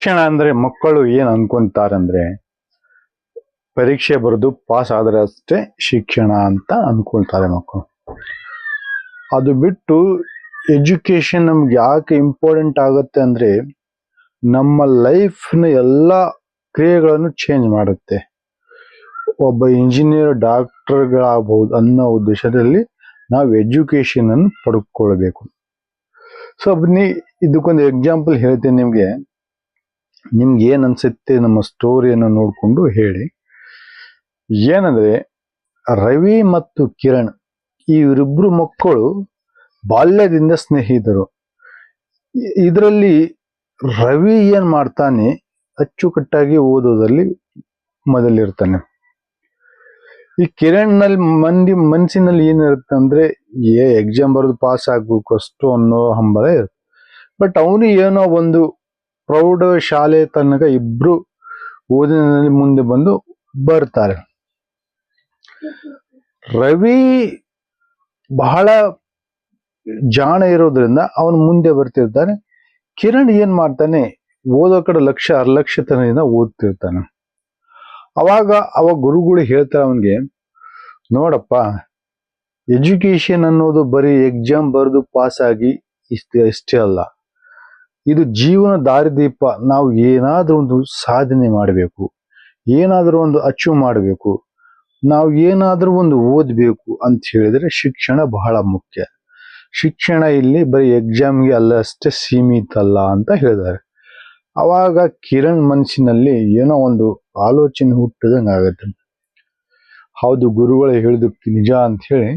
ಶಿಕ್ಷಣ ಅಂದ್ರೆ ಮಕ್ಕಳು ಏನ್ ಅನ್ಕೊಂತಾರಂದ್ರೆ ಪರೀಕ್ಷೆ ಬರೆದು ಪಾಸ್ ಆದ್ರೆ ಅಷ್ಟೇ ಶಿಕ್ಷಣ ಅಂತ ಅನ್ಕೊಳ್ತಾರೆ ಮಕ್ಕಳು. ಅದು ಬಿಟ್ಟು ಎಜುಕೇಶನ್ ನಮ್ಗೆ ಯಾಕೆ ಇಂಪಾರ್ಟೆಂಟ್ ಆಗುತ್ತೆ ಅಂದ್ರೆ ನಮ್ಮ ಲೈಫ್ನ ಎಲ್ಲ ಕ್ರಿಯೆಗಳನ್ನು ಚೇಂಜ್ ಮಾಡುತ್ತೆ. ಒಬ್ಬ ಇಂಜಿನಿಯರ್ ಡಾಕ್ಟರ್ಗಳಾಗಬಹುದು ಅನ್ನೋ ಉದ್ದೇಶದಲ್ಲಿ ನಾವು ಎಜುಕೇಶನ್ ಅನ್ನು ಪಡ್ಕೊಳ್ಬೇಕು. ಸೊ ಬನ್ನಿ ಇದಕ್ಕೊಂದು ಎಕ್ಸಾಂಪಲ್ ಹೇಳ್ತೇನೆ ನಿಮ್ಗೆ ಏನ್ ಅನ್ಸುತ್ತೆ ನಮ್ಮ ಸ್ಟೋರಿಯನ್ನು ನೋಡ್ಕೊಂಡು ಹೇಳಿ. ಏನಂದ್ರೆ ರವಿ ಮತ್ತು ಕಿರಣ್ ಇವರಿಬ್ರು ಮಕ್ಕಳು ಬಾಲ್ಯದಿಂದ ಸ್ನೇಹಿತರು. ಇದರಲ್ಲಿ ರವಿ ಏನ್ ಮಾಡ್ತಾನೆ, ಅಚ್ಚುಕಟ್ಟಾಗಿ ಓದೋದಲ್ಲಿ ಮೊದಲಿರ್ತಾನೆ. ಈ ಕಿರಣ್ ನಲ್ಲಿ ಮನಸ್ಸಿನಲ್ಲಿ ಏನಿರುತ್ತೆ ಅಂದ್ರೆ ಎಕ್ಸಾಮ್ ಬರೆದು ಪಾಸ್ ಆಗ್ಬೇಕು ಅಷ್ಟು ಅನ್ನೋ ಹಂಬಲ ಇರುತ್ತೆ. ಬಟ್ ಅವನು ಏನೋ ಒಂದು ಪ್ರೌಢ ಶಾಲೆ ತನಕ ಇಬ್ರು ಓದಿನಲ್ಲಿ ಮುಂದೆ ಬಂದು ಬರ್ತಾರೆ. ರವಿ ಬಹಳ ಜಾಣ ಇರೋದ್ರಿಂದ ಅವನು ಮುಂದೆ ಬರ್ತಿರ್ತಾನೆ. ಕಿರಣ್ ಏನ್ ಮಾಡ್ತಾನೆ, ಓದೋ ಕಡೆ ಅರ್ಲಕ್ಷತನದಿಂದ ಓದ್ತಿರ್ತಾನೆ. ಅವಾಗ ಗುರುಗಳು ಹೇಳ್ತಾರೆ ಅವನ್ಗೆ, ನೋಡಪ್ಪ, ಎಜುಕೇಶನ್ ಅನ್ನೋದು ಬರೀ ಎಕ್ಸಾಮ್ ಬರೆದು ಪಾಸ್ ಆಗಿ ಇಷ್ಟೇ ಅಲ್ಲ, ಇದು ಜೀವನ ದಾರಿದೀಪ. ನಾವು ಏನಾದ್ರೂ ಒಂದು ಸಾಧನೆ ಮಾಡಬೇಕು, ಏನಾದ್ರೂ ಒಂದು ಅಚೀವ್ ಮಾಡಬೇಕು, ನಾವು ಏನಾದ್ರೂ ಒಂದು ಓದ್ಬೇಕು ಅಂತ ಹೇಳಿದ್ರೆ ಶಿಕ್ಷಣ ಬಹಳ ಮುಖ್ಯ. ಶಿಕ್ಷಣ ಇಲ್ಲಿ ಬರೀ ಎಕ್ಸಾಮ್ಗೆ ಅಲ್ಲ ಅಷ್ಟೇ ಸೀಮಿತ ಅಲ್ಲ ಅಂತ ಹೇಳಿದ್ದಾರೆ. ಅವಾಗ ಕಿರಣ್ ಮನಸ್ಸಿನಲ್ಲಿ ಏನೋ ಒಂದು ಆಲೋಚನೆ ಹುಟ್ಟಿದಂಗೆ ಆಗತ್ತೆ. ಹೌದು, ಗುರುಗಳು ಹೇಳಿದಕ್ಕೆ ನಿಜ ಅಂತ ಹೇಳಿ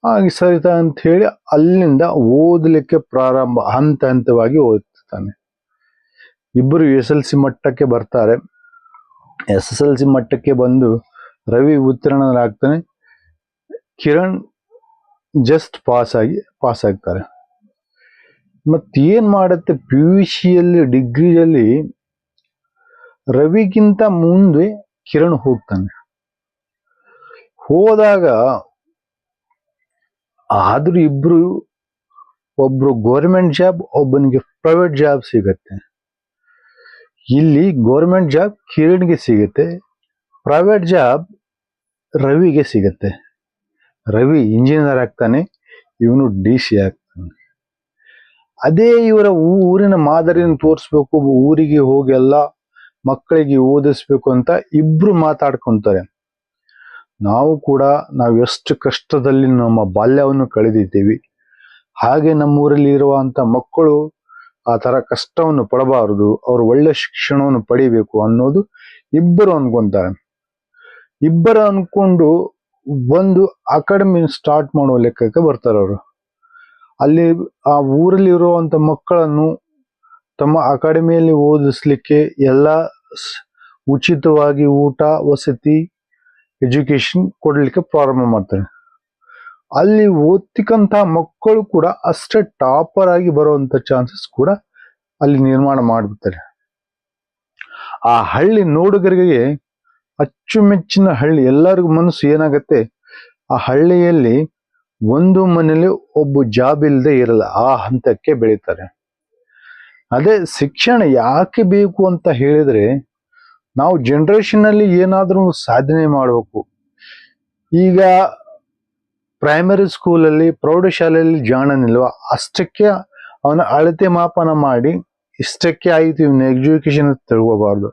ಹಾಗೆ ಸರಿತಾ ಅಂತ ಹೇಳಿ ಅಲ್ಲಿಂದ ಓದಲಿಕ್ಕೆ ಪ್ರಾರಂಭ ಹಂತವಾಗಿ ಓದ್ತಾನೆ. ಇಬ್ಬರು SSLC ಮಟ್ಟಕ್ಕೆ ಬರ್ತಾರೆ. SSLC ಮಟ್ಟಕ್ಕೆ ಬಂದು ರವಿ ಉತ್ತೀರ್ಣರಾಗ್ತಾನೆ, ಕಿರಣ್ ಜಸ್ಟ್ ಪಾಸ್ ಆಗ್ತಾರೆ. ಮತ್ತೇನ್ ಮಾಡುತ್ತೆ, PUCಯಲ್ಲಿ ಡಿಗ್ರಿಯಲ್ಲಿ ರವಿಗಿಂತ ಮುಂದೆ ಕಿರಣ್ ಹೋಗ್ತಾನೆ. ಹೋದಾಗ ಆದ್ರೂ ಇಬ್ರು, ಒಬ್ರು ಗೌರ್ಮೆಂಟ್ ಜಾಬ್, ಒಬ್ಬನಿಗೆ ಪ್ರೈವೇಟ್ ಜಾಬ್ ಸಿಗತ್ತೆ. ಇಲ್ಲಿ ಗೌರ್ಮೆಂಟ್ ಜಾಬ್ ಕಿರಣ್ಗೆ ಸಿಗುತ್ತೆ, ಪ್ರೈವೇಟ್ ಜಾಬ್ ರವಿಗೆ ಸಿಗತ್ತೆ. ರವಿ ಇಂಜಿನಿಯರ್ ಆಗ್ತಾನೆ, ಇವನು DC ಆಗ್ತಾನೆ. ಅದೇ ಇವರ ಊರಿನ ಮಾದರಿಯನ್ನು ತೋರಿಸ್ಬೇಕು, ಊರಿಗೆ ಹೋಗಿ ಎಲ್ಲ ಮಕ್ಕಳಿಗೆ ಓದಿಸ್ಬೇಕು ಅಂತ ಇಬ್ರು ಮಾತಾಡ್ಕೊಂತಾರೆ. ನಾವು ಎಷ್ಟು ಕಷ್ಟದಲ್ಲಿ ನಮ್ಮ ಬಾಲ್ಯವನ್ನು ಕಳೆದಿದ್ದೀವಿ, ಹಾಗೆ ನಮ್ಮೂರಲ್ಲಿ ಇರುವಂತ ಮಕ್ಕಳು ಆ ತರ ಕಷ್ಟವನ್ನು ಪಡಬಾರದು, ಅವ್ರು ಒಳ್ಳೆ ಶಿಕ್ಷಣವನ್ನು ಪಡಿಬೇಕು ಅನ್ನೋದು ಇಬ್ಬರು ಅನ್ಕೊಂತಾರೆ. ಇಬ್ಬರು ಅನ್ಕೊಂಡು ಒಂದು ಅಕಾಡೆಮಿ ಸ್ಟಾರ್ಟ್ ಮಾಡೋ ಲೆಕ್ಕಕ್ಕೆ ಬರ್ತಾರೆ ಅವರು. ಅಲ್ಲಿ ಆ ಊರಲ್ಲಿ ಇರುವಂತ ಮಕ್ಕಳನ್ನು ತಮ್ಮ ಅಕಾಡೆಮಿಯಲ್ಲಿ ಓದಿಸ್ಲಿಕ್ಕೆ ಎಲ್ಲ ಉಚಿತವಾಗಿ ಊಟ, ವಸತಿ, ಎಜುಕೇಶನ್ ಕೊಡ್ಲಿಕ್ಕೆ ಪ್ರಾರಂಭ ಮಾಡ್ತಾರೆ. ಅಲ್ಲಿ ಓದ್ತಿಕ್ಕಂತ ಮಕ್ಕಳು ಕೂಡ ಅಷ್ಟೇ ಟಾಪರ್ ಆಗಿ ಬರುವಂತ ಚಾನ್ಸಸ್ ಕೂಡ ಅಲ್ಲಿ ನಿರ್ಮಾಣ ಮಾಡ್ಬಿಡ್ತಾರೆ. ಆ ಹಳ್ಳಿ ನೋಡುಗರಿಗೆ ಅಚ್ಚುಮೆಚ್ಚಿನ ಹಳ್ಳಿ. ಎಲ್ಲರಿಗೂ ಮನಸ್ಸು ಏನಾಗತ್ತೆ, ಆ ಹಳ್ಳಿಯಲ್ಲಿ ಒಂದು ಮನೇಲಿ ಒಬ್ಬ ಜಾಬ್ ಇಲ್ಲದೆ ಇರಲ್ಲ, ಆ ಹಂತಕ್ಕೆ ಬೆಳೀತಾರೆ. ಅದೇ ಶಿಕ್ಷಣ ಯಾಕೆ ಬೇಕು ಅಂತ ಹೇಳಿದ್ರೆ, ನಾವು ಜನರೇಷನ್ ಅಲ್ಲಿ ಏನಾದ್ರೂ ಸಾಧನೆ ಮಾಡಬೇಕು. ಈಗ ಪ್ರೈಮರಿ ಸ್ಕೂಲಲ್ಲಿ, ಪ್ರೌಢಶಾಲೆಯಲ್ಲಿ ಜಾಣನಿಲ್ವ, ಅಷ್ಟಕ್ಕೆ ಅವನ ಅಳತೆ ಮಾಪನ ಮಾಡಿ ಇಷ್ಟಕ್ಕೆ ಆಯ್ತು ಇವನ ಎಜುಕೇಶನ್ ತಿಳ್ಕೋಬಾರ್ದು.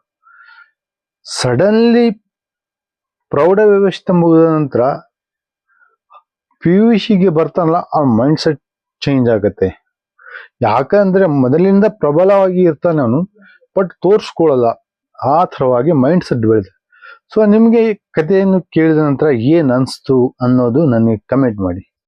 ಸಡನ್ಲಿ ಪ್ರೌಢ ವ್ಯವಸ್ಥೆ ಮುಗಿದ ನಂತರ PUCಗೆ ಬರ್ತಾನಲ್ಲ, ಆ ಮೈಂಡ್ ಸೆಟ್ ಚೇಂಜ್ ಆಗತ್ತೆ. ಯಾಕಂದ್ರೆ ಮೊದಲಿಂದ ಪ್ರಬಲವಾಗಿ ಇರ್ತಾನೆ ಅವನು, ಬಟ್ ತೋರ್ಸ್ಕೊಳ್ಳಲ್ಲ. ಆ ಥರವಾಗಿ ಮೈಂಡ್ ಸೆಟ್ ಬೆಳೆದ. ಸೊ ನಿಮ್ಗೆ ಈ ಕಥೆಯನ್ನು ಕೇಳಿದ ನಂತರ ಏನ್ ಅನ್ಸ್ತು ಅನ್ನೋದು ನನಗೆ ಕಮೆಂಟ್ ಮಾಡಿ.